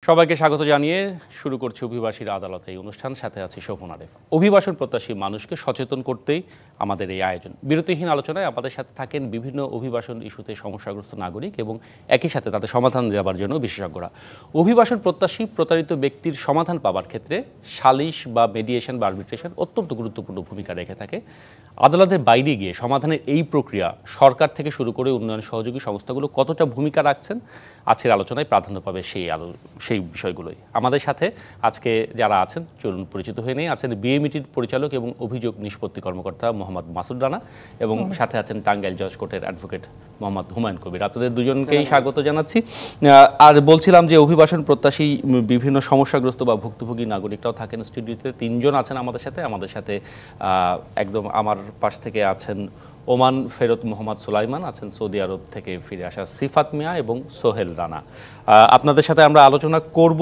সবাইকে স্বাগত জানিয়ে শুরু করছি অভিবাসীর আদালতে এই অনুষ্ঠান। সাথে আছি শোভন আরেফ। অভিবাসন প্রত্যাশী মানুষকে সচেতন করতেই আমাদের এই আয়োজন। বিরতিহীন আলোচনায় আমাদের সাথে থাকেন বিভিন্ন অভিবাসন ইস্যুতে সমস্যাগ্রস্ত নাগরিক এবং একই সাথে তাদের সমাধান দেওয়ার জন্য বিশেষজ্ঞরা। অভিবাসন প্রত্যাশী প্রতারিত ব্যক্তির সমাধান পাওয়ার ক্ষেত্রে সালিশ বা মেডিয়েশন বা আরবিট্রেশন অত্যন্ত গুরুত্বপূর্ণ ভূমিকা রেখে থাকে। আদালতের বাইরে গিয়ে সমাধানের এই প্রক্রিয়া সরকার থেকে শুরু করে উন্নয়ন সহযোগী সংস্থাগুলো কতটা ভূমিকা রাখছেন, আজকের আলোচনায় প্রাধান্য পাবে সেই বিষয়গুলোই। আমাদের সাথে আজকে যারা আছেন চলুন পরিচিত হয়ে নেই। আছেন বিএমইটির পরিচালক এবং অভিযোগ নিষ্পত্তি কর্মকর্তা মোহাম্মদ মাসুদ রানা এবং সাথে আছেন টাঙ্গাইল জজ কোর্টের অ্যাডভোকেট মোহাম্মদ হুমায়ুন কবির। আপনাদের দুজনকেই স্বাগত জানাচ্ছি। আর বলছিলাম যে অভিবাসন প্রত্যাশী বিভিন্ন সমস্যাগ্রস্ত বা ভুক্তভোগী নাগরিকরাও থাকেন স্টুডিওতে। তিনজন আছেন আমাদের সাথে একদম আমার পাশ থেকে আছেন ওমান ফেরত মোহাম্মদ সুলাইমান, আছেন সৌদি আরব থেকে ফিরে আসা সিফাত মিয়া এবং সোহেল রানা। আপনাদের সাথে আমরা আলোচনা করব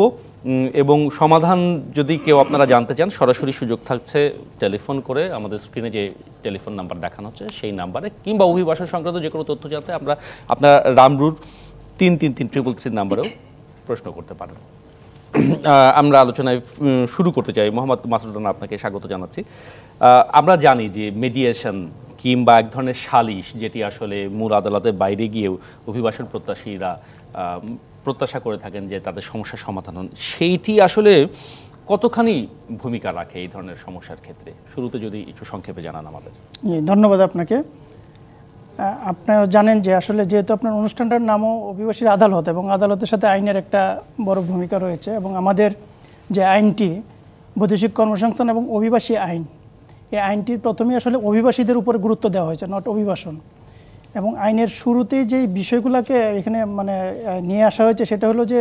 এবং সমাধান যদি কেউ আপনারা জানতে চান সরাসরি সুযোগ থাকছে টেলিফোন করে আমাদের স্ক্রিনে যে টেলিফোন নাম্বার দেখানো হচ্ছে সেই নাম্বারে, কিংবা অভিবাসন সংক্রান্ত যে কোনো তথ্য জানতে আপনারা রামরুর 33333 নাম্বারেও প্রশ্ন করতে পারেন। আমরা আলোচনায় শুরু করতে চাই। মোহাম্মদ মাসুদ রানা, আপনাকে স্বাগত জানাচ্ছি। আমরা জানি যে মেডিয়েশন কিংবা এক ধরনের সালিশ, যেটি আসলে মূল আদালতের বাইরে গিয়েও অভিবাসন প্রত্যাশীরা প্রত্যাশা করে থাকেন যে তাদের সমস্যার সমাধান হন, সেইটি আসলে কতখানি ভূমিকা রাখে এই ধরনের সমস্যার ক্ষেত্রে? শুরুতে যদি একটু সংক্ষেপে জানান আমাদের। ধন্যবাদ আপনাকে। আপনারা জানেন যে আসলে যেহেতু আপনার অনুষ্ঠানটার নামও অভিবাসীর আদালত এবং আদালতের সাথে আইনের একটা বড় ভূমিকা রয়েছে, এবং আমাদের যে আইনটি বৈদেশিক কর্মসংস্থান এবং অভিবাসী আইন, এই আইনটির প্রথমেই আসলে অভিবাসীদের উপরে গুরুত্ব দেওয়া হয়েছে, নট অভিবাসন। এবং আইনের শুরুতেই যেই বিষয়গুলোকে এখানে নিয়ে আসা হয়েছে সেটা হলো যে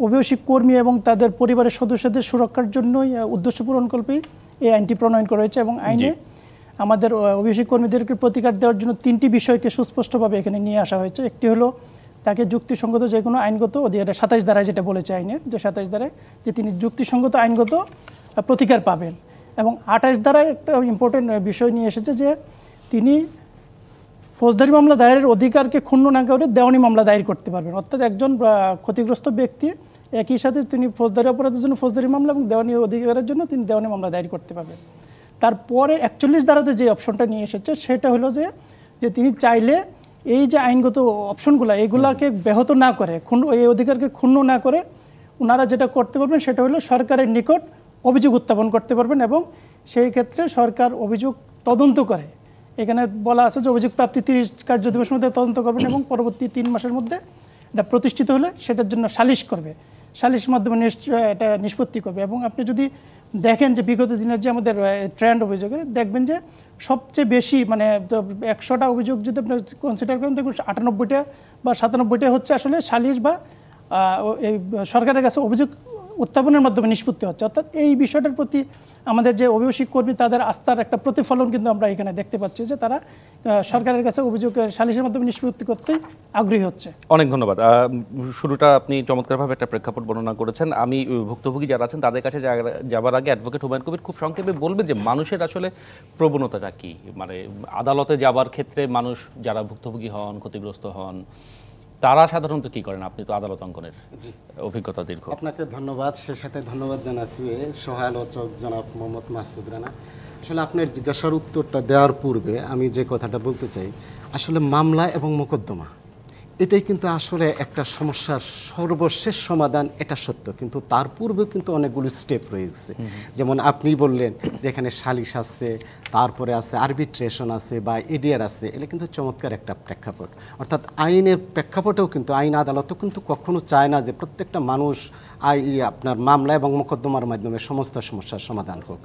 অভিবাসী কর্মী এবং তাদের পরিবারের সদস্যদের সুরক্ষার জন্যই উদ্দেশ্য পূরণকল্পেই এই আইনটি প্রণয়ন করা হয়েছে। এবং আইনে আমাদের অভিবাসী কর্মীদেরকে প্রতিকার দেওয়ার জন্য 3টি বিষয়কে সুস্পষ্টভাবে এখানে নিয়ে আসা হয়েছে। একটি হলো তাকে যুক্তিসঙ্গত যে কোনো আইনগত অধিকার 27 ধারায় যেটা বলেছে আইনের, যে 27 ধারায় যে তিনি যুক্তিসঙ্গত আইনগত প্রতিকার পাবেন। এবং 28 ধারায় একটা ইম্পর্টেন্ট বিষয় নিয়ে এসেছে যে তিনি ফৌজদারি মামলা দায়েরের অধিকারকে ক্ষুণ্ণ না করে দেওয়ানি মামলা দায়ের করতে পারবেন। অর্থাৎ একজন ক্ষতিগ্রস্ত ব্যক্তি একই সাথে তিনি ফৌজদারি অপরাধের জন্য ফৌজদারি মামলা এবং দেওয়ানি অধিকারের জন্য তিনি দেওয়ানি মামলা দায়ের করতে পারবেন। তারপরে 41 ধারাতে যে অপশনটা নিয়ে এসেছে সেটা হলো যে তিনি চাইলে এই যে আইনগত অপশনগুলো এগুলাকে ব্যাহত না করে, এই অধিকারকে ক্ষুণ্ণ না করে ওনারা যেটা করতে পারবেন সেটা হলো সরকারের নিকট অভিযোগ উত্থাপন করতে পারবেন। এবং সেই ক্ষেত্রে সরকার অভিযোগ তদন্ত করে, এখানে বলা আছে যে অভিযোগ প্রাপ্তি 30 কার্য দিবসের মধ্যে তদন্ত করবেন এবং পরবর্তী 3 মাসের মধ্যে এটা প্রতিষ্ঠিত হলে সেটার জন্য সালিশ করবে, সালিশের মাধ্যমে এটা নিষ্পত্তি করবে। এবং আপনি যদি দেখেন যে বিগত দিনের যে আমাদের ট্রেন্ড অভিযোগের, দেখবেন যে সবচেয়ে বেশি 100টা অভিযোগ যদি আপনি কনসিডার করেন, দেখবেন 98টা বা 97টা হচ্ছে আসলে সালিশ বা এই সরকারের কাছে অভিযোগ উত্থাপনের মাধ্যমে নিষ্পত্তি হচ্ছে। অর্থাৎ এই বিষয়টার প্রতি আমাদের যে অভিবাসী কর্মী তাদের আস্থার একটা প্রতিফলন কিন্তু আমরা এখানে দেখতে পাচ্ছি যে তারা সরকারের কাছে অভিযোগ সালিশের মাধ্যমে নিষ্পত্তি করতে আগ্রহী হচ্ছে। অনেক ধন্যবাদ। শুরুটা আপনি চমৎকারভাবে একটা প্রেক্ষাপট বর্ণনা করেছেন। আমি ভুক্তভোগী যারা আছেন তাদের কাছে যাবার আগে অ্যাডভোকেট হুমায়ুন কবির খুব সংক্ষেপে বলবেন যে মানুষের আসলে প্রবণতাটা কি, আদালতে যাবার ক্ষেত্রে মানুষ যারা ভুক্তভোগী হন, ক্ষতিগ্রস্ত হন, তারা সাধারণত কি করেন? আপনি তো আদালত অঙ্কনের অভিজ্ঞতা দীর্ঘ। আপনাকে ধন্যবাদ। সে সাথে ধন্যবাদ জানাচ্ছি সহালোচক জনাব মোহাম্মদ মাসুদ রানা। আসলে আপনার জিজ্ঞাসার উত্তরটা দেওয়ার পূর্বে আমি যে কথাটা বলতে চাই, আসলে মামলা এবং মোকদ্দমা এটাই কিন্তু আসলে একটা সমস্যার সর্বশেষ সমাধান, এটা সত্য। কিন্তু তার পূর্বেও কিন্তু অনেকগুলো স্টেপ রয়েছে। যেমন আপনি বললেন যে এখানে সালিশ আছে, তারপরে আছে আরবিট্রেশন আছে বা এডিআর আছে, এটা কিন্তু চমৎকার একটা প্রেক্ষাপট। অর্থাৎ আইনের প্রেক্ষাপটেও কিন্তু আইন আদালতও কিন্তু কখনো চায় না যে প্রত্যেকটা মানুষ আপনার মামলা এবং মোকদ্দমার মাধ্যমে সমস্ত সমস্যার সমাধান হোক।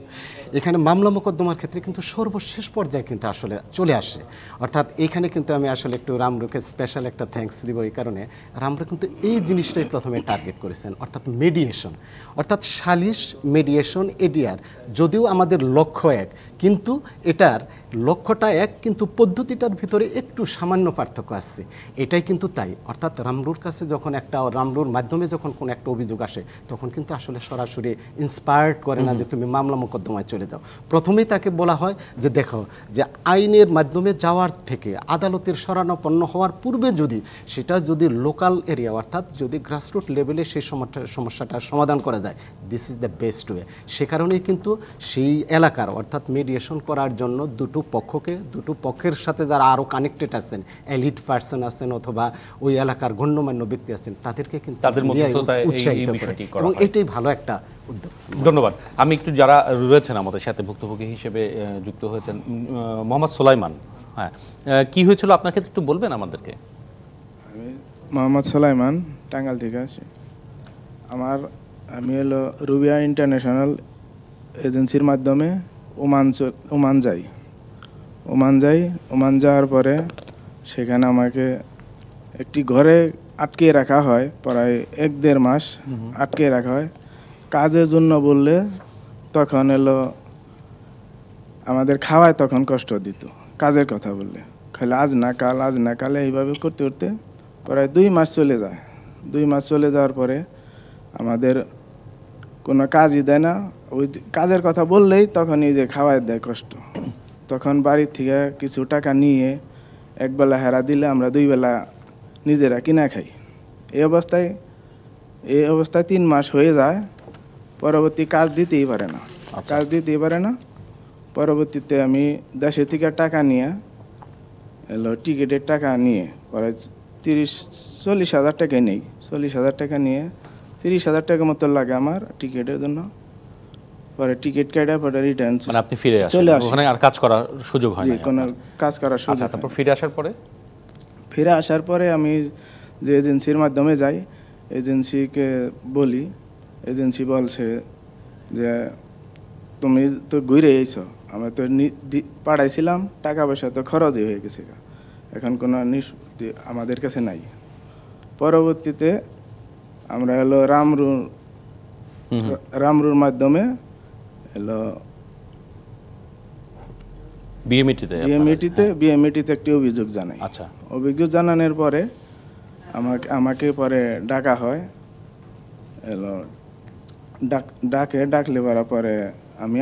এখানে মামলা মোকদ্দমার ক্ষেত্রে কিন্তু সর্বশেষ পর্যায়ে কিন্তু আসলে চলে আসে। অর্থাৎ এখানে কিন্তু আমি আসলে একটু রামরুকে স্পেশাল একটা থ্যাঙ্কস দিব। এই কারণে রামরু কিন্তু এই জিনিসটাই প্রথমে টার্গেট করেছেন, অর্থাৎ মেডিয়েশন, অর্থাৎ সালিশ, মেডিয়েশন, এডিআর যদিও আমাদের লক্ষ্য এক, কিন্তু এটার লক্ষ্যটা এক, কিন্তু পদ্ধতিটার ভিতরে একটু সামান্য পার্থক্য আছে। এটাই কিন্তু তাই, অর্থাৎ রামরুর কাছে যখন রামরুর মাধ্যমে যখন কোনো একটা অভিযোগ আসে, তখন কিন্তু আসলে সরাসরি ইন্সপায়ার্ড করে না যে তুমি মামলা মোকদ্দমায় চলে যাও। প্রথমেই তাকে বলা হয় যে দেখো, যে আইনের মাধ্যমে যাওয়ার থেকে আদালতের শরণাপন্ন হওয়ার পূর্বে সেটা যদি লোকাল এরিয়া, অর্থাৎ যদি গ্রাসরুট লেভেলে সেই সমস্যাটা সমাধান করা যায়, this is the best way. সে কারণেই কিন্তু সেই এলাকার, অর্থাৎ মিডিয়েশন করার জন্য দুটো পক্ষের সাথে যারা আরও কানেক্টেড আছেন, এলিট পার্সন আছেন অথবা ওই এলাকার গণ্যমান্য ব্যক্তি আছেন, তাদেরকে কিন্তু উৎসাহিত করে, এবং এটাই ভালো একটা উদ্যোগ। ধন্যবাদ। আমি একটু যারা রয়েছেন আমাদের সাথে ভুক্তভোগী হিসেবে যুক্ত হয়েছেন, মোহাম্মদ সোলাইমান, হ্যাঁ, কি হয়েছিল আপনার ক্ষেত্রে একটু বলবেন আমাদেরকে? আমি মোহাম্মদ সোলাইমান, টাঙ্গাইল থেকে আসি। আমি হলো রুবিয়া ইন্টারন্যাশনাল এজেন্সির মাধ্যমে ওমান যাওয়ার পরে সেখানে আমাকে একটি ঘরে আটকে রাখা হয়, প্রায় 1-1.5 মাস আটকে রাখা হয় কাজের জন্য। বললে তখন আমাদের খাওয়ায় তখন কষ্ট দিত, কাজের কথা বললে খালি আজ না কাল এইভাবে করতে করতে প্রায় 2 মাস চলে যায়। 2 মাস চলে যাওয়ার পরে আমাদের কোনো কাজই দেয় না। ওই কাজের কথা বললেই তখনই যে খাওয়ায় দেয় কষ্ট। তখন বাড়ির থেকে কিছু টাকা নিয়ে একবেলা হেরা দিলে আমরা 2 বেলা নিজেরা কিনা খাই। এই অবস্থায় 3 মাস হয়ে যায়। পরবর্তী কাজ দিতেই পারে না। পরবর্তীতে আমি দেশে থেকে টাকা নিয়ে টিকিটের টাকা নিয়ে পরে 30-40 হাজার টাকা নেই। 40 হাজার টাকা নিয়ে 30 হাজার টাকা মতো লাগে আমার টিকিটের জন্য। পরে টিকিট কেটে পরে রিটার্ন, মানে আপনি ফিরে চলে আসেন, ওখানে আর কাজ করার সুযোগ হয় না? কোনো কাজ করার সুযোগ। তারপর ফিরে আসার পরে আমি যে এজেন্সির মাধ্যমে যাই, এজেন্সিকে বলি, এজেন্সি বলছে যে তুমি তো ঘুরে এসো, আমি তো পাঠাইছিলাম, টাকা পয়সা তো খরচই হয়ে গেছে, এখন কোনো নিষ্পত্তি আমাদের কাছে নাই। পরবর্তীতে আমরা রামরুর মাধ্যমে বিএমইটিতে একটি অভিযোগ জানাই। আচ্ছা, অভিযোগ জানানোর পরে আমাকে পরে ডাকা হয়। ডাকলে বারা পরে আমি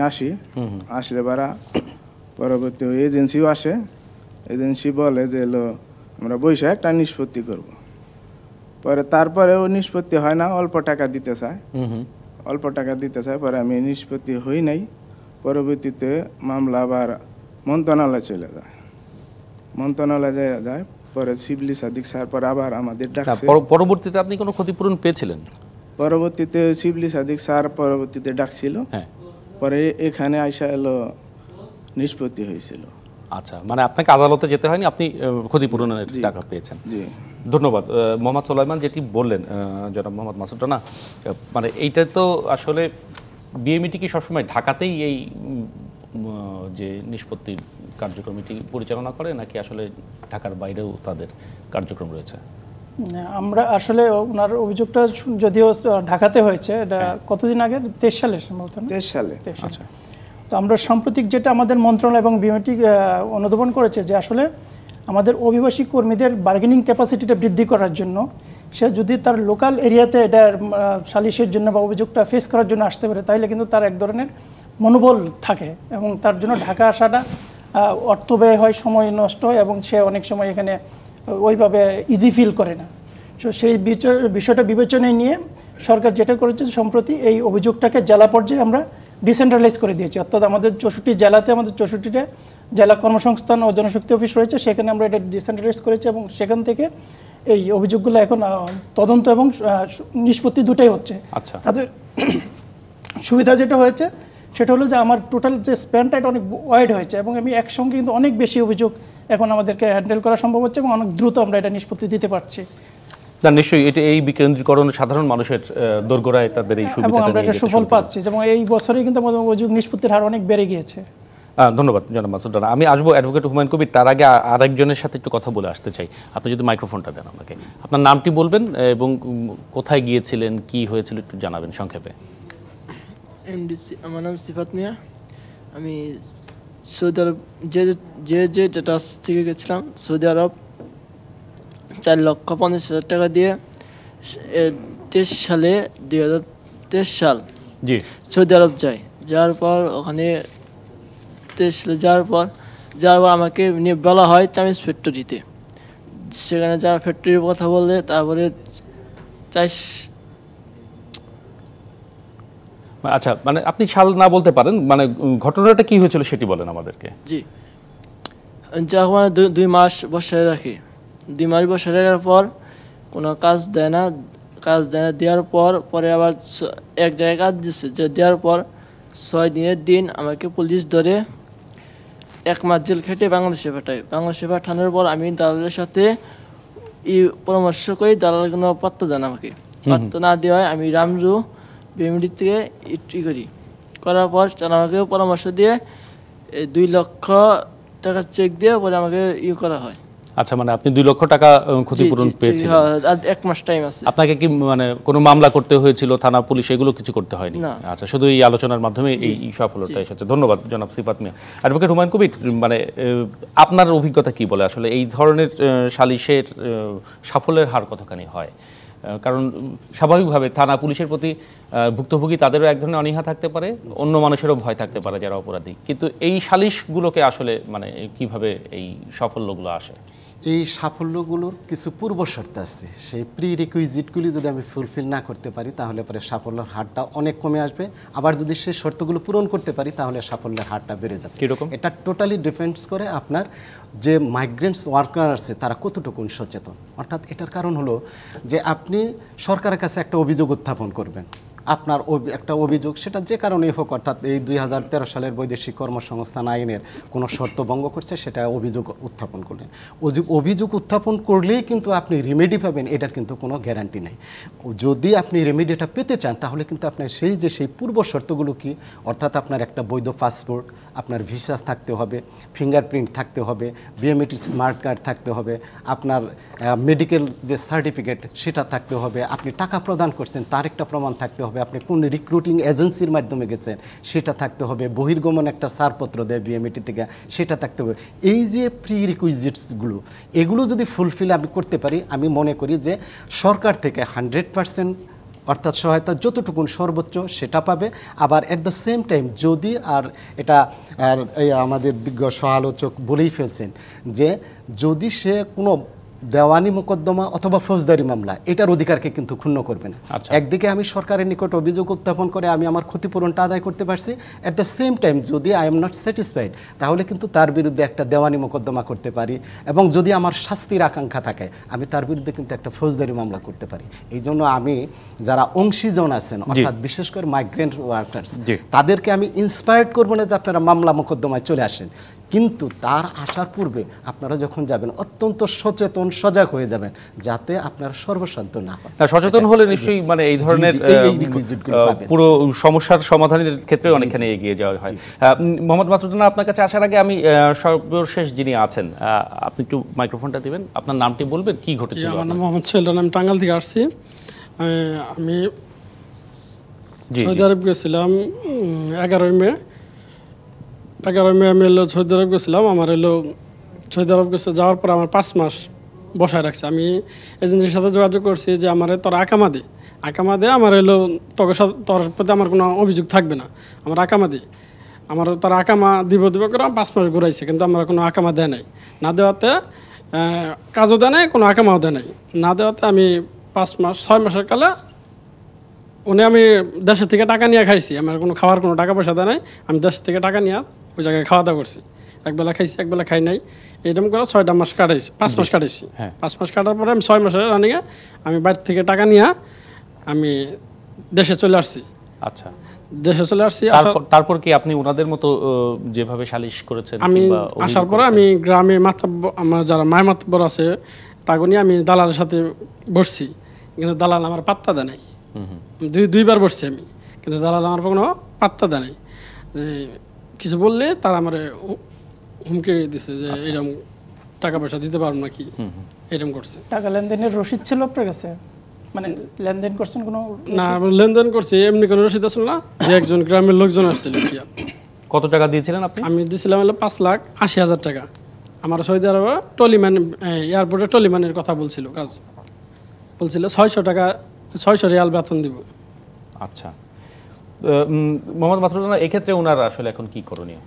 আসলে বারা পরবর্তী এজেন্সিও আসে। এজেন্সি বলে যে আমরা বৈশা একটা নিষ্পত্তি করব। পরে তারপরেও নিষ্পত্তি হয় না, অল্প টাকা দিতে চায়। পরে আমি নিষ্পত্তি হই নাই। পরবর্তীতে মামলা আবার মন্ত্রণালয় চলে যায়। পরে শিবলি সাদিক স্যার পরে আবার আমাদের ডাকছে। পরবর্তীতে আপনি কোনো ক্ষতিপূরণ পেয়েছিলেন? পরবর্তীতে শিবলি সাদিক স্যার পরবর্তীতে ডাকছিল, পরে এখানে আইসা নিষ্পত্তি হয়েছিল। আচ্ছা, মানে আপনাকে আদালতে যেতে হয়নি, আপনি ক্ষতিপূরণের টাকা পেয়েছেন। জি, ধন্যবাদ। মোহাম্মদ সোলাইমান যেটি বললেন, জনাব মোহাম্মদ মাসুদ রানা, মানে এইটা তো আসলে বিএমইটি কি সবসময় ঢাকাতেই এই যে নিষ্পত্তির কার্যক্রমটি পরিচালনা করে, নাকি আসলে ঢাকার বাইরেও তাদের কার্যক্রম রয়েছে? আমরা আসলে ওনার অভিযোগটা যদিও ঢাকাতে হয়েছে, এটা কতদিন আগে, 23 সালে সম্ভবত। 23 সালে। আচ্ছা, তো আমরা সাম্প্রতিক যেটা আমাদের মন্ত্রণালয় এবং বিএমইটি অনুধাবন করেছে যে আসলে আমাদের অভিবাসী কর্মীদের বার্গেনিং ক্যাপাসিটিটা বৃদ্ধি করার জন্য সে যদি তার লোকাল এরিয়াতে এটা সালিশের জন্য বা অভিযোগটা ফেস করার জন্য আসতে পারে, তাহলে কিন্তু তার এক ধরনের মনোবল থাকে, এবং তার জন্য ঢাকা আসাটা অর্থ ব্যয় হয়, সময় নষ্ট হয়, এবং সে অনেক সময় এখানে ওইভাবে ইজি ফিল করে না। সো সেই বিষয়টা বিবেচনায় নিয়ে সরকার যেটা করেছে, সম্প্রতি এই অভিযোগটাকে জেলা পর্যায়ে আমরা ডিসেন্ট্রালাইজ করে দিয়েছি। অর্থাৎ আমাদের 64 জেলাতে আমাদের 64টা জেলা কর্মসংস্থান ও জনশক্তি অফিস রয়েছে, সেখানে আমরা এটা ডিসেন্ট্রালাইজ করেছি, এবং সেখান থেকে এই অভিযোগগুলো এখন তদন্ত এবং নিষ্পত্তি দুটাই হচ্ছে। আচ্ছা, তাদের সুবিধা যেটা হয়েছে সেটা হলো যে আমার টোটাল যে স্প্যানটা এটা অনেক ওয়াইড হয়েছে, এবং আমি একসঙ্গে কিন্তু অনেক বেশি অভিযোগ এখন আমাদেরকে হ্যান্ডেল করা সম্ভব হচ্ছে, এবং অনেক দ্রুত আমরা এটা নিষ্পত্তি দিতে পারছি। না, নিশ্চয়ই এটা এই বিকেন্দ্রীকরণ সাধারণ মানুষের দোরগোড়ায় তাদের এই সুবিধাটা, এবং আমরা এটা সুফল পাচ্ছি, যেমন এই বছরে কিন্তু আমাদের অভিযোগ নিষ্পত্তির হার অনেক বেড়ে গিয়েছে। ধন্যবাদ জনাব মাসুদ রানা। আমি আসবো অ্যাডভোকেট হুমায়ুন কবির, তার আগে আরেকজনের সাথে একটু কথা বলে আসতে চাই। আপনি যদি মাইক্রোফোনটা দেন আমাকে, আপনার নামটি বলবেন এবং কোথায় গিয়েছিলেন, কি হয়েছিল একটু জানাবেন সংক্ষেপে। আমার নাম সিফাত মিয়া, আমি সৌদি আরব যে ডেটাস থেকে গেছিলাম সৌদি আরব 4,50,000 টাকা দিয়ে 23 সালে 2023 সাল জি সৌদি আরব যাওয়ার পর ওখানে 23 সালে যাওয়ার পর আমাকে নিয়ে বলা হয় চামিজ ফ্যাক্টরিতে। সেখানে যারা ফ্যাক্টরির কথা বললে তারপরে আচ্ছা, মানে আপনি সাল না বলতে পারেন, মানে ঘটনাটা কি হয়েছিল সেটি বলেন আমাদেরকে। জি, যখন 2 মাস বসায় রাখে, 2 মাস বসায় রাখার পর কোনো কাজ দেয় না, দেওয়ার পরে আবার এক জায়গায় কাজ দিচ্ছে, যে দেওয়ার পর 6 দিনের দিন আমাকে পুলিশ ধরে 1 মাস জেল খেটে বাংলাদেশে পাঠায়। বাংলাদেশে পাঠানোর পর আমি দালালের সাথে পরামর্শ করি, দালাল কোনো পাত্তা দেন আমাকে, পাত্তা না দেওয়ায় আমি রামরু বিএমডি থেকে করার পর আমাকে পরামর্শ দিয়ে 2 লক্ষ টাকার চেক দিয়ে পরে আমাকে করা হয়। আচ্ছা, মানে আপনি 2 লক্ষ টাকা ক্ষতিপূরণ পেয়েছেন। আর 1 মাস টাইম আছে। আপনাকে কি মানে কোনো মামলা করতে হয়েছিল, থানা পুলিশ এগুলো কিছু করতে হয়নি? আচ্ছা, শুধু এই আলোচনার মাধ্যমে এই সফলতা এসেছে। ধন্যবাদ জনাব সিফাত মিয়া। অ্যাডভোকেট হুমায়ুন কবির, মানে আপনার অভিজ্ঞতা কি বলে আসলে এই ধরনের সালিশের সাফল্যের হার কতখানি হয়? কারণ স্বাভাবিকভাবে থানা পুলিশের প্রতি ভুক্তভোগী তাদেরও এক ধরনের অনীহা থাকতে পারে, অন্য মানুষেরও ভয় থাকতে পারে যারা অপরাধী, কিন্তু এই সালিশগুলোকে আসলে মানে কিভাবে এই সাফল্যগুলো আসে? এই সাফল্যগুলোর কিছু পূর্ব শর্ত আছে, সেই প্রি রিকুইজিটগুলি যদি আমি ফুলফিল না করতে পারি তাহলে পরে সাফল্যের হারটা অনেক কমে আসবে। আবার যদি সেই শর্তগুলো পূরণ করতে পারি তাহলে সাফল্যের হারটা বেড়ে যাবে। কীরকম? এটা টোটালি ডিপেন্ডস করে আপনার যে মাইগ্রেন্টস ওয়ার্কার আছে তারা কতটুকু সচেতন। অর্থাৎ এটার কারণ হলো যে আপনি সরকারের কাছে একটা অভিযোগ উত্থাপন করবেন, আপনার একটা অভিযোগ সেটা যে কারণেই হোক, অর্থাৎ এই 2013 সালের বৈদেশিক কর্মসংস্থান আইনের কোনো শর্ত ভঙ্গ করছে সেটা অভিযোগ উত্থাপন করলেন। অভিযোগ উত্থাপন করলেই কিন্তু আপনি রেমেডি পাবেন এটার কিন্তু কোনো গ্যারান্টি নেই। যদি আপনি রেমেডিটা পেতে চান তাহলে কিন্তু আপনার সেই পূর্ব শর্তগুলো কি, অর্থাৎ আপনার একটা বৈধ পাসপোর্ট, আপনার ভিসা থাকতে হবে, ফিঙ্গারপ্রিন্ট থাকতে হবে, বিওমেট্রিক স্মার্ট কার্ড থাকতে হবে, আপনার মেডিকেল যে সার্টিফিকেট সেটা থাকতে হবে, আপনি টাকা প্রদান করছেন তার একটা প্রমাণ থাকতে হবে, আপনি কোন রিক্রুটিং এজেন্সির মাধ্যমে গেছেন সেটা থাকতে হবে, বহির্গমন একটা ছাড়পত্র দেয় বিএমইটি থেকে সেটা থাকতে হবে। এই যে প্রি রিকুইজিটসগুলো এগুলো যদি ফুলফিল আমি করতে পারি, আমি মনে করি যে সরকার থেকে 100% অর্থাৎ সহায়তা যতটুকুন সর্বোচ্চ সেটা পাবে। আবার অ্যাট দ্য সেম টাইম যদি এটা আমাদের বিজ্ঞ সহালোচক বলেই ফেলছেন যে যদি সে কোনো দেওয়ানি মোকদ্দমা অথবা ফৌজদারি মামলা এটার অধিকারকে কিন্তু ক্ষুণ্ণ করবে না। একদিকে আমি সরকারের নিকট অভিযোগ উত্থাপন করে আমি আমার ক্ষতিপূরণটা আদায় করতে পারছি, অ্যাট দ্য সেম টাইম যদি আই এম নট স্যাটিসফাইড তাহলে কিন্তু তার বিরুদ্ধে একটা দেওয়ানি মোকদ্দমা করতে পারি, এবং যদি আমার শাস্তির আকাঙ্ক্ষা থাকে আমি তার বিরুদ্ধে কিন্তু একটা ফৌজদারি মামলা করতে পারি। এই জন্য আমি যারা অংশীজন আছেন অর্থাৎ বিশেষ করে মাইগ্রেন্ট ওয়ার্কার্স তাদেরকে আমি ইন্সপায়ার্ড করবো না যে আপনারা মামলা মোকদ্দমায় চলে আসেন, কিন্তু তার আসার পূর্বে আপনারা যখন যাবেন অত্যন্ত সচেতন সজাগ হয়ে যাবেন যাতে আপনার সর্বশান্ত না হয়। সচেতন হলে নিশ্চয়ই মানে এই ধরনের পুরো সমস্যার সমাধানের ক্ষেত্রে অনেকখানি এগিয়ে যাওয়া হয়। মোহাম্মদ মাসুদুল্লাহ, আপনার কাছে আসার আগে আমি সর্বশেষ যিনি আছেন আপনি একটু মাইক্রোফোনটা দিবেন, আপনার নামটি বলবেন, কি ঘটেছিল? আমার নাম মোহাম্মদ সোহেল, আমি টাঙ্গাইল থেকে আসছি। আমি সৌদি আরব গেছিলাম 11 মে আমি সৌদি আরব গেছিলাম। আমার সৌদি আরব গেছে যাওয়ার পর আমার 5 মাস বসায় রাখছে। আমি এজেন্সির সাথে যোগাযোগ করছি যে আমার তোর আকামা দে আমার তোর প্রতি আমার কোনো অভিযোগ থাকবে না, আমার আকামা দে। আমার তার আকামা দিব করে 5 মাস ঘুরাইছে, কিন্তু আমার কোনো আকামা দেয় নাই। না দেওয়াতে কাজও দেয় নাই, কোনো আকামাও দেয় নাই। না দেওয়াতে আমি 6 মাসের কালে আমি দেশের থেকে টাকা নিয়ে খাইছি। আমার কোনো খাওয়ার কোনো টাকা পয়সা দেয় নাই, আমি দেশের থেকে টাকা নিয়ে ওই জায়গায় খাওয়া দাওয়া করছি। একবেলা খাইছি, একবেলা খাই নাই, এরকম করে 6টা মাস কাটাইছি, 5 মাস কাটাইছি। 5 মাস কাটার পরে আমি 6 মাসের রানিংয়ে আমি বাড়ি থেকে টাকা নিয়ে আমি দেশে চলে আসছি। আচ্ছা, দেশে চলে আসছি। তারপর কি আপনি ওনাদের মতো যেভাবে সালিশ করেছেন? আমি আসার পরে আমি গ্রামে আমার যারা মায় মাতব্বর আছে তাকে নিয়ে আমি দালালের সাথে বসছি, কিন্তু দালাল আমার পাত্তা দেয় নাই। 2বার বসছি আমি, কিন্তু দালাল আমার কোনো পাত্তা দেয় নাই। কিছু বললে তারা আমার হুমকি দিচ্ছে যে এরকম টাকা পয়সা দিতে পারবো নাকি, এরকম করছে। টাকা লেনদেনের রসিদ ছিল আপনার কাছে? মানে লেনদেন করছেন কোনো? না, লেনদেন করছি এমনি কোনো রসিদ আসল না, যে একজন গ্রামের লোকজন আসছিল কি কত টাকা দিয়েছিলেন আপনি? আমি দিয়েছিলাম হলো 5,80,000 টাকা। আমার সৌদি আরবে টলিম্যান এয়ারপোর্টে টলিম্যানের কথা বলছিল, কাজ বলছিল 600 টাকা 600 রিয়াল বেতন দিব। আচ্ছা, মোহাম্মদ মাসুদ, এক্ষেত্রে ওনার আসলে এখন কি করণীয়?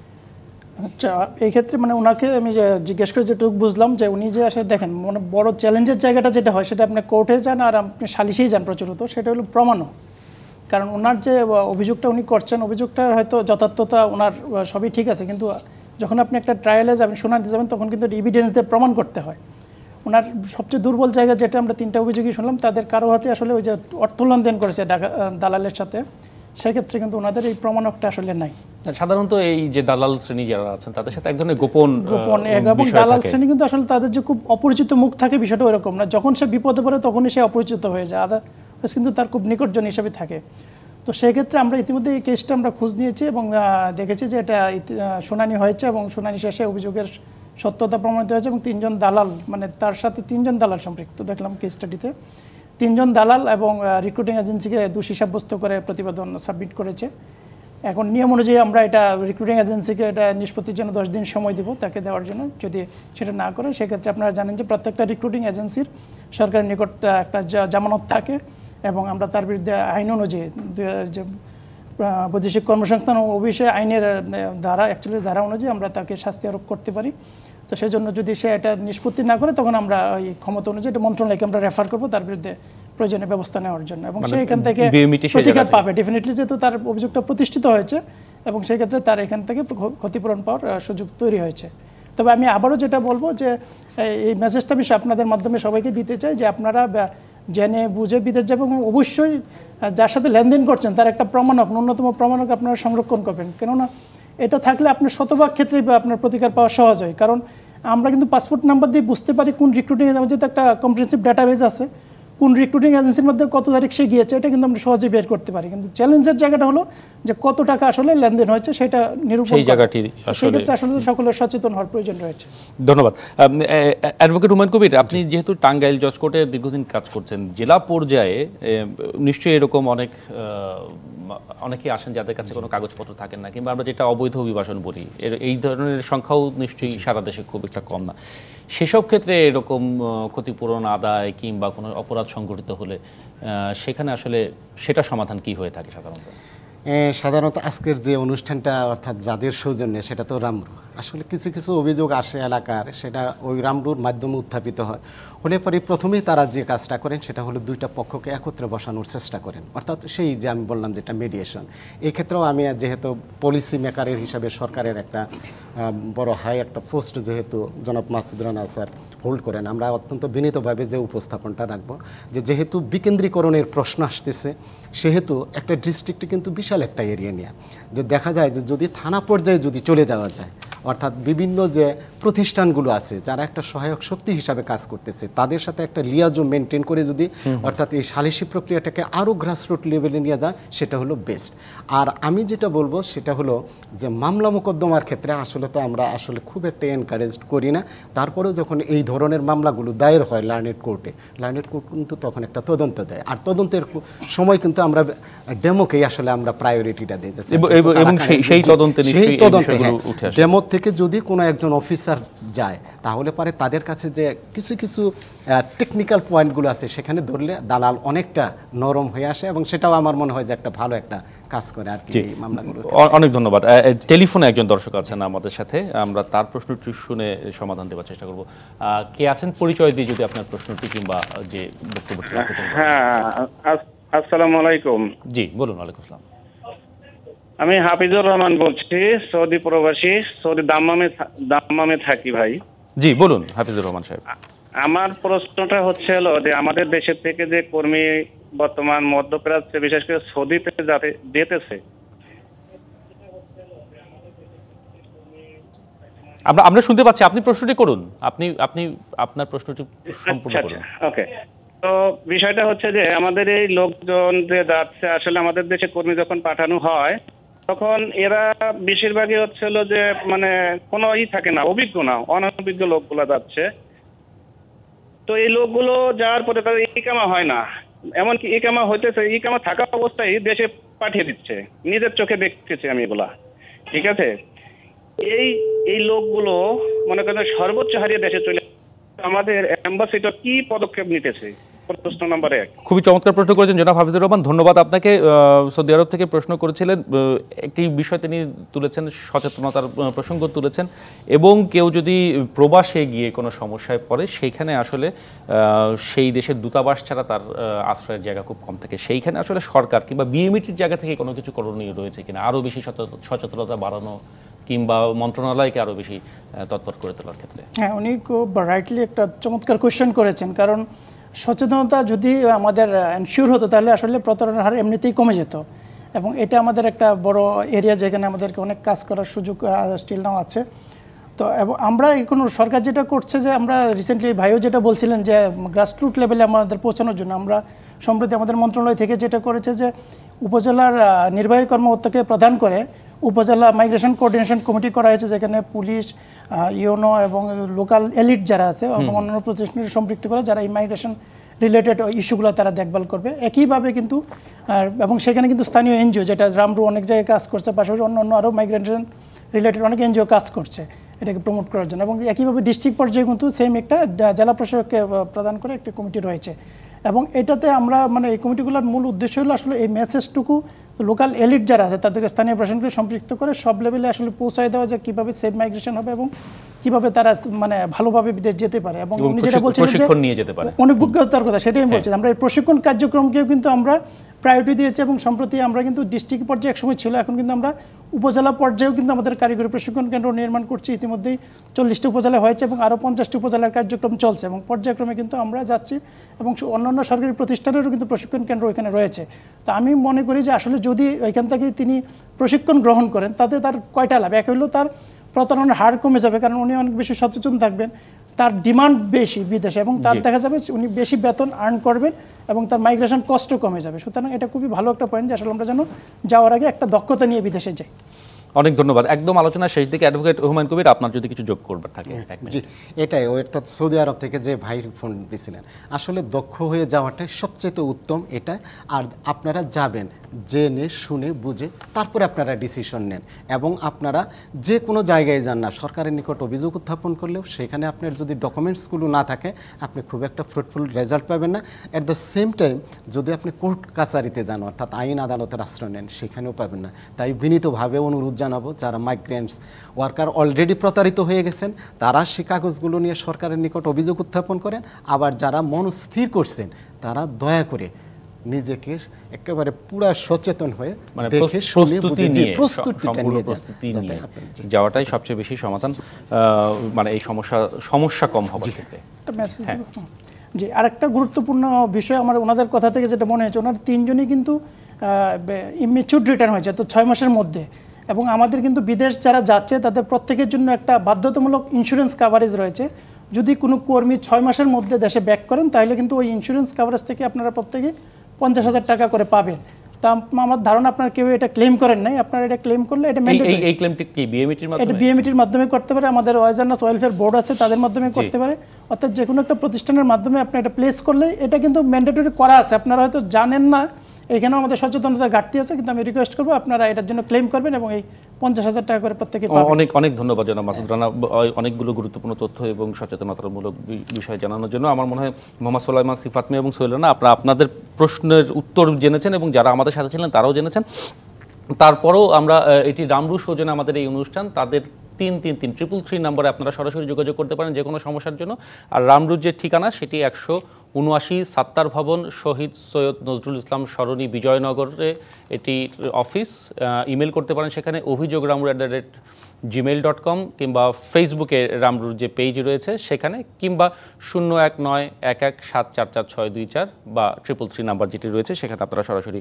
আচ্ছা, এই ক্ষেত্রে মানে ওনাকে আমি জিজ্ঞেস করে যেটুকু বুঝলাম যে উনি যে আসলে দেখেন মানে বড় চ্যালেঞ্জের জায়গাটা যেটা হয় সেটা আপনি কোর্টে যান আর আপনি সালিশেই যান প্রচলিত, সেটা হলো প্রমাণও। কারণ ওনার যে অভিযোগটা উনি করছেন, অভিযোগটা হয়তো যথার্থতা ওনার সবই ঠিক আছে, কিন্তু যখন আপনি একটা ট্রায়ালে যাবেন, শুনানিতে যাবেন, তখন কিন্তু এভিডেন্স দিয়ে প্রমাণ করতে হয়। ওনার সবচেয়ে দুর্বল জায়গা যেটা আমরা 3টা অভিযোগই শুনলাম, তাদের কারো হাতে আসলে ওই যে অর্থ লেনদেন করেছে দালালের সাথে, সেক্ষেত্রে কিন্তু ওনাদের এই প্রমাণকটা আসলে নাই। সাধারণত এই যে দালাল শ্রেণী যারা আছেন তাদের সাথে এক ধরনের গোপন এবং দালাল শ্রেণী কিন্তু আসলে তাদের যে খুব অপরিচিত মুখ থাকে, বিষয়টা ওইরকম না। যখন সে বিপদে পড়ে তখনই সে অপরিচিত হয়ে যায়, আদারওয়াইজ কিন্তু তার খুব নিকটজন হিসেবে থাকে। তো সেক্ষেত্রে আমরা ইতিমধ্যে এই কেসটা আমরা খোঁজ নিয়েছি এবং দেখেছি যে এটা শুনানি হয়েছে এবং শুনানি শেষে অভিযোগের সত্যতা প্রমাণিত হয়েছে এবং 3জন দালাল, মানে তার সাথে 3জন দালাল সম্পৃক্ত দেখলাম কেস স্টাডিতে। 3জন দালাল এবং রিক্রুটিং এজেন্সিকে দোষী সাব্যস্ত করে প্রতিবেদন সাবমিট করেছে। এখন নিয়ম অনুযায়ী আমরা এটা রিক্রুটিং এজেন্সিকে এটা নিষ্পত্তির জন্য 10 দিন সময় দিব তাকে দেওয়ার জন্য। যদি সেটা না করে সেক্ষেত্রে আপনারা জানেন যে প্রত্যেকটা রিক্রুটিং এজেন্সির সরকারের নিকট একটা জামানত থাকে এবং আমরা তার বিরুদ্ধে আইন অনুযায়ী যে বৈদেশিক কর্মসংস্থান ও অভিষেক আইনের ধারা 41 ধারা অনুযায়ী আমরা তাকে শাস্তি আরোপ করতে পারি। তো সেই জন্য যদি সে এটা নিষ্পত্তি না করে তখন আমরা ওই ক্ষমতা অনুযায়ী এটা মন্ত্রণালয়কে আমরা রেফার করবো তার বিরুদ্ধে প্রয়োজনীয় ব্যবস্থা নেওয়ার জন্য, এবং সে এখান থেকে প্রতিকার পাবে ডেফিনেটলি, যেহেতু তার অভিযোগটা প্রতিষ্ঠিত হয়েছে এবং সেই ক্ষেত্রে তার এখান থেকে ক্ষতিপূরণ পাওয়ার সুযোগ তৈরি হয়েছে। তবে আমি আবারও যেটা বলবো যে এই মেসেজটা আমি আপনাদের মাধ্যমে সবাইকে দিতে চাই যে আপনারা জেনে বুঝে বিদেশ যাবেন এবং অবশ্যই যার সাথে লেনদেন করছেন তার একটা প্রমাণক, ন্যূনতম প্রমাণক আপনারা সংরক্ষণ করবেন। কেননা এটা থাকলে আপনার শতভাগ ক্ষেত্রে আপনার প্রতিকার পাওয়া সহজ হয়। কারণ আমরা কিন্তু পাসপোর্ট নাম্বার দিয়ে বুঝতে পারি কোন রিক্রুটিং যেহেতু একটা কম্প্রিহেনসিভ ডাটাবেজ আছে, কোন রিক্রুটিং এজেন্সির মধ্যে কত তারিখ সে গিয়েছে, এটা কিন্তু আমরা সহজে বের করতে পারি। কিন্তু চ্যালেঞ্জের জায়গাটা হলো যে কত টাকা আসলে লেনদেন হয়েছে সেটা নিরূপণ, সেই জায়গাটি আসলে সকলের সচেতন হওয়ার প্রয়োজন রয়েছে। ধন্যবাদ। অ্যাডভোকেট হুমায়ুন কবির, আপনি যেহেতু টাঙ্গাইল জজ কোর্টে দীর্ঘদিন কাজ করছেন, জেলা পর্যায়ে নিশ্চয়ই এরকম অনেকেই আসেন যাদের কাছে কোনো কাগজপত্র থাকেন না, কিংবা আমরা যেটা অবৈধ অভিবাসন বলি, এই ধরনের সংখ্যাও নিশ্চয়ই সারা দেশে খুব একটা কম না। সেসব ক্ষেত্রে এরকম ক্ষতিপূরণ আদায় কিংবা কোনো অপরাধ সংঘটিত হলে সেখানে আসলে সেটা সমাধান কি হয়ে থাকে সাধারণত? সাধারণত আজকের যে অনুষ্ঠানটা অর্থাৎ যাদের সৌজন্যে, সেটা তো রামরু। আসলে কিছু কিছু অভিযোগ আসে এলাকার, সেটা ওই রামরুর মাধ্যমে উত্থাপিত হয়। হলে পরে প্রথমেই তারা যে কাজটা করেন সেটা হলো দুইটা পক্ষকে একত্রে বসানোর চেষ্টা করেন, অর্থাৎ সেই যে আমি বললাম যেটা মিডিয়েশন। এই ক্ষেত্রেও আমি যেহেতু পলিসি মেকারের হিসাবে সরকারের একটা বড় হাই একটা পোস্ট যেহেতু জনাব মাসুদ রানা স্যার হোল্ড করেন, আমরা অত্যন্ত বিনীতভাবে যে উপস্থাপনটা রাখবো যে যেহেতু বিকেন্দ্রীকরণের প্রশ্ন আসতেছে, সেহেতু একটা ডিস্ট্রিক্টে কিন্তু বিশাল একটা এরিয়া নিয়ে যে দেখা যায় যে যদি থানা পর্যায়ে যদি চলে যাওয়া যায়, অর্থাৎ বিভিন্ন যে প্রতিষ্ঠানগুলো আছে যারা একটা সহায়ক শক্তি হিসাবে কাজ করতেছে তাদের সাথে একটা লিয়াজো মেনটেন করে যদি অর্থাৎ এই সালিসি প্রক্রিয়াটাকে আরও গ্রাসরুট লেভেলে নিয়ে যায়, সেটা হলো বেস্ট। আর আমি যেটা বলবো সেটা হলো যে মামলা মোকদ্দমার ক্ষেত্রে আসলে তো আমরা আসলে খুব একটা এনকারেজ করি না। তারপরেও যখন এই ধরনের মামলাগুলো দায়ের হয় লার্নেড কোর্টে, লার্নেড কোর্ট কিন্তু তখন একটা তদন্ত দেয়, আর তদন্তের সময় কিন্তু আমরা ডেমোকেই আসলে আমরা প্রায়োরিটিটা দিয়ে যাচ্ছি। এবং সেই তদন্তে ডেমো থেকে যদি কোনো একজন অফিসার যায় তাহলে পরে তাদের কাছে যে কিছু কিছু টেকনিক্যাল পয়েন্টগুলো আছে সেখানে ধরলে দালাল অনেকটা নরম হয়ে আসে, এবং সেটাও আমার মনে হয় যে একটা ভালো একটা কাজ করে আর কি এই মামলাগুলো। অনেক ধন্যবাদ। টেলিফোনে একজন দর্শক আছেন আমাদের সাথে, আমরা তার প্রশ্নটি শুনে সমাধান দেওয়ার চেষ্টা করব। কে আছেন পরিচয় দিয়ে যদি আপনার প্রশ্নটি কিংবা যে বক্তব্যটি রাখতে চান। হ্যাঁ, আসসালামু আলাইকুম। জি বলুন। ওয়ালাইকুম আসসালাম। আমি হাফিজুর রহমান বলছি, সৌদি প্রবাসী, সৌদি দাম্মামে থাকি ভাই। জি বলুন হাফিজুর রহমান সাহেব। আমার প্রশ্নটা হচ্ছে যে আমাদের দেশের থেকে যে কর্মী বর্তমান মধ্যপ্রাচ্যে বিশেষ করে সৌদিতে যেতেছে, আমরা শুনতে পাচ্ছি, আপনি প্রশ্নটি করুন, আপনি আপনার প্রশ্নটি সম্পূর্ণ করুন। ওকে, তো বিষয়টা হচ্ছে যে আমাদের এই লোকজন যে যাচ্ছে, আসলে আমাদের দেশে কর্মী যখন পাঠানো হয় তখন এরা বেশিরভাগই হচ্ছিল যে মানে কোনো থাকে না, অভিজ্ঞ না, অনভিজ্ঞ লোকগুলো যাচ্ছে। তো এই লোকগুলো যাওয়ার পরে তাদের ইকামা হয় না, এমনকি ইকামা হইতেছে, ইকামা থাকা অবস্থায় দেশে পাঠিয়ে দিচ্ছে, নিজের চোখে দেখতেছি আমি এগুলা। ঠিক আছে, এই এই লোকগুলো মনে করেন সর্বোচ্চ হারিয়ে দেশে চলে, আমাদের অ্যাম্বাসিডর কি পদক্ষেপ নিতেছে? প্রশ্ন নাম্বার 1। খুবই চমৎকার প্রশ্ন করেছেন জনাব হাফিজুর রহমান, ধন্যবাদ আপনাকে। সৌদি আরব থেকে প্রশ্ন করেছিলেন, একটি বিষয় তিনি তুলেছেন, সচেতনতার প্রসঙ্গ তুলেছেন, এবং কেউ যদি প্রবাসে গিয়ে কোনো সমস্যায় পড়ে সেইখানে আসলে সেই দেশের দূতাবাস ছাড়া তার আশ্রয়ের জায়গা খুব কম থাকে, সেইখানে আসলে সরকার কিংবা বিএমইটির জায়গা থেকে কোনো কিছু করণীয় রয়েছে কিনা, আরও বেশি সচেতনতা বাড়ানো কিংবা মন্ত্রণালয়কে আরও বেশি তৎপর করে তোলার ক্ষেত্রে? হ্যাঁ, উনি খুব রাইটলি একটা চমৎকার কোয়েশ্চেন করেছেন, কারণ সচেতনতা যদি আমাদের এনশিওর হতো তাহলে আসলে প্রতারণার হার এমনিতেই কমে যেত, এবং এটা আমাদের একটা বড় এরিয়া যেখানে আমাদেরকে অনেক কাজ করার সুযোগ স্টিল নাও আছে। তো এবং আমরা এখন সরকার যেটা করছে যে আমরা রিসেন্টলি ভাইও যেটা বলছিলেন যে গ্রাসরুট লেভেলে আমাদের পৌঁছানোর জন্য আমরা সম্প্রতি আমাদের মন্ত্রণালয় থেকে যেটা করেছে যে উপজেলার নির্বাহী কর্মকর্তাকে প্রদান করে উপজেলা মাইগ্রেশন কোঅর্ডিনেশন কমিটি করা হয়েছে, যেখানে পুলিশ, ইউনো এবং লোকাল এলিট যারা আছে এবং অন্যান্য প্রতিষ্ঠানের সম্পৃক্ত করে যারা এই মাইগ্রেশন রিলেটেড ইস্যুগুলো তারা দেখভাল করবে। একইভাবে কিন্তু এবং সেখানে কিন্তু স্থানীয় এনজিও যেটা রামরু অনেক জায়গায় কাজ করছে, পাশাপাশি অন্য অন্য আরও মাইগ্রেশন রিলেটেড অনেক এনজিও কাজ করছে এটাকে প্রমোট করার জন্য, এবং একইভাবে ডিস্ট্রিক্ট পর্যায়ে কিন্তু সেম একটা জেলা প্রশাসককে প্রদান করে একটি কমিটি রয়েছে। এবং এটাতে আমরা মানে এই কমিটিগুলোর মূল উদ্দেশ্য হলো আসলে এই মেসেজটুকু লোকাল এলিট যারা আছে তাদেরকে স্থানীয় প্রশাসনকে সম্পৃক্ত করে সব লেভেলে আসলে পৌঁছায় দেওয়া যে কীভাবে সেফ মাইগ্রেশন হবে এবং কীভাবে তারা মানে ভালোভাবে বিদেশ যেতে পারে, এবং উনি যেটা বলছেন অনভিজ্ঞতার কথা সেটাই আমি বলছি। আমরা এই প্রশিক্ষণ কার্যক্রমকেও কিন্তু আমরা প্রায়োরিটি দিয়েছি, এবং সম্প্রতি আমরা কিন্তু ডিস্ট্রিক্ট পর্যায়ে একসময় ছিল, এখন কিন্তু আমরা উপজেলা পর্যায়েও কিন্তু আমাদের কারিগরি প্রশিক্ষণ কেন্দ্র নির্মাণ করছি। ইতিমধ্যেই 40টি উপজেলা হয়েছে এবং আরও 50টি উপজেলার কার্যক্রম চলছে, এবং পর্যায়ক্রমে কিন্তু আমরা যাচ্ছি, এবং অন্যান্য সরকারি প্রতিষ্ঠানেরও কিন্তু প্রশিক্ষণ কেন্দ্র এখানে রয়েছে। তো আমি মনে করি যে আসলে যদি ওইখান থেকে তিনি প্রশিক্ষণ গ্রহণ করেন তাতে তার কয়টা লাভ? এক হইলো তার প্রতারণার হার কমে যাবে, কারণ উনি অনেক বেশি সচেতন থাকবেন, তার ডিমান্ড বেশি বিদেশে, এবং তার দেখা যাবে উনি বেশি বেতন আর্ন করবেন এবং তার মাইগ্রেশন কষ্ট কমে যাবে। সুতরাং এটা খুবই ভালো একটা পয়েন্ট যে আসলে আমরা যেন যাওয়ার আগে একটা দক্ষতা নিয়ে বিদেশে যাই। অনেক ধন্যবাদ। একদম আলোচনার শেষ দিকে অ্যাডভোকেট হুমায়ুন কবির, আপনার যদি কিছু যোগ করবার থাকে। জি, এটাই অর্থাৎ সৌদি আরব থেকে যে ভাই ফোন দিয়েছিলেন, আসলে দক্ষ হয়ে যাওয়াটাই সবচেয়ে উত্তম এটা। আর আপনারা যাবেন জেনে শুনে বুঝে তারপরে আপনারা ডিসিশন নেন, এবং আপনারা যে কোনো জায়গায় যান না, সরকারের নিকট অভিযোগ উত্থাপন করলেও সেখানে আপনার যদি ডকুমেন্টসগুলো না থাকে আপনি খুব একটা ফ্রুটফুল রেজাল্ট পাবেন না। অ্যাট দ্য সেম টাইম যদি আপনি কোর্ট কাছারিতে যান অর্থাৎ আইন আদালতের আশ্রয় নেন সেখানেও পাবেন না। তাই বিনীতভাবে অনুরোধ জানাবো যারা মাইগ্রেন্টস ওয়ার্কার অলরেডি প্রতারিত হয়ে গেছেন তারা সে কাগজগুলো নিয়ে সরকারের নিকট অভিযোগ উত্থাপন করেন, আবার যারা মন স্থির করছেন তারা দয়া করে নিজেকে একেবারে পুরো সচেতন হয়ে দেখে শুনে বুঝে প্রস্তুতিটা নিয়ে যাওয়াটাই সবচেয়ে বেশি সমাধান, মানে এই সমস্যা কম হবে। জি, আরেকটা গুরুত্বপূর্ণ বিষয় আমার ওনাদের কথা থেকে যেটা মনে হয়েছে, ওনার 3 জনই কিন্তু ইমেচুর রিটার্ন হয়েছে তো 6 মাসের মধ্যে, এবং আমাদের কিন্তু বিদেশ যারা যাচ্ছে তাদের প্রত্যেকের জন্য একটা বাধ্যতামূলক ইন্স্যুরেন্স কাভারেজ রয়েছে। যদি কোনো কর্মী 6 মাসের মধ্যে দেশে ব্যাক করেন তাহলে কিন্তু ওই ইন্স্যুরেন্স কাভারেজ থেকে আপনারা প্রত্যেকে 50,000 টাকা করে পাবেন। তা আমার ধারণা আপনারা কেউ এটা ক্লেম করেন নাই, আপনারা এটা ক্লেম করলে এটা ম্যান্ডেটরি। এই ক্লেমটি কি বিএমইটির মাধ্যমে? এটা বিএমইটির মাধ্যমে করতে পারে, আমাদের ওয়েজার্নাস ওয়েলফেয়ার বোর্ড আছে তাদের মাধ্যমে করতে পারে, অর্থাৎ যে কোনো একটা প্রতিষ্ঠানের মাধ্যমে আপনি এটা প্লেস করলে এটা কিন্তু ম্যান্ডেটরি করা আছে। আপনারা হয়তো জানেন না, এখানেও আমাদের সচেতনতার ঘাটতি আছে, কিন্তু আমি রিকোয়েস্ট করবো আপনারা এটার জন্য ক্লেম করবেন এবং এই 50,000 টাকা করে প্রত্যেকে পাবেন। অনেক অনেক ধন্যবাদ জনাব মাসুদ রানা, অনেকগুলো গুরুত্বপূর্ণ তথ্য এবং সচেতনতামূলক বিষয় জানানোর জন্য। আমার মনে হয় মোহাম্মদ সোলাইমান, সিফাত মিয়া এবং সোহেল রানা আপনারা আপনাদের প্রশ্নের উত্তর জেনেছেন এবং যারা আমাদের সাথে ছিলেন তারাও জেনেছেন। তারপরেও আমরা এটি রামরু সৌজন্যে আমাদের এই অনুষ্ঠান, তাদের 333 নম্বরে আপনারা সরাসরি যোগাযোগ করতে পারেন যে কোনো সমস্যার জন্য। আর রামরুর যে ঠিকানা সেটি 179 সাত্তার ভবন, শহীদ সৈয়দ নজরুল ইসলাম সরণি, বিজয়নগরে এটির অফিস। ইমেল করতে পারেন সেখানে অভিযোগরামরু@gmail.com, কিংবা ফেসবুকে রামরুর যে পেজ রয়েছে সেখানে, কিংবা 01911744624 বা 333 নাম্বার যেটি রয়েছে সেখানে আপনারা সরাসরি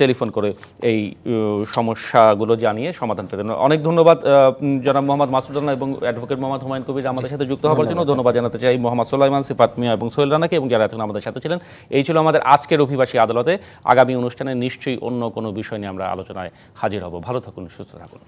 টেলিফোন করে এই সমস্যাগুলো জানিয়ে সমাধান পেতেন। অনেক ধন্যবাদ জনাব মোহাম্মদ মাসুদ রানা এবং অ্যাডভোকেট মোহাম্মদ হুমায়ুন কবির আমাদের সাথে যুক্ত হওয়ার জন্য। ধন্যবাদ জানাতে চাই মোহাম্মদ সোলাইমান, সিফাত মিয়া এবং সোহেল রানাকে, এবং যারা এখন আমাদের সাথে ছিলেন। এই ছিল আমাদের আজকের অভিবাসী আদালতে। আগামী অনুষ্ঠানে নিশ্চয়ই অন্য কোনো বিষয় নিয়ে আমরা আলোচনায় হাজির হব। ভালো থাকুন, সুস্থ থাকুন।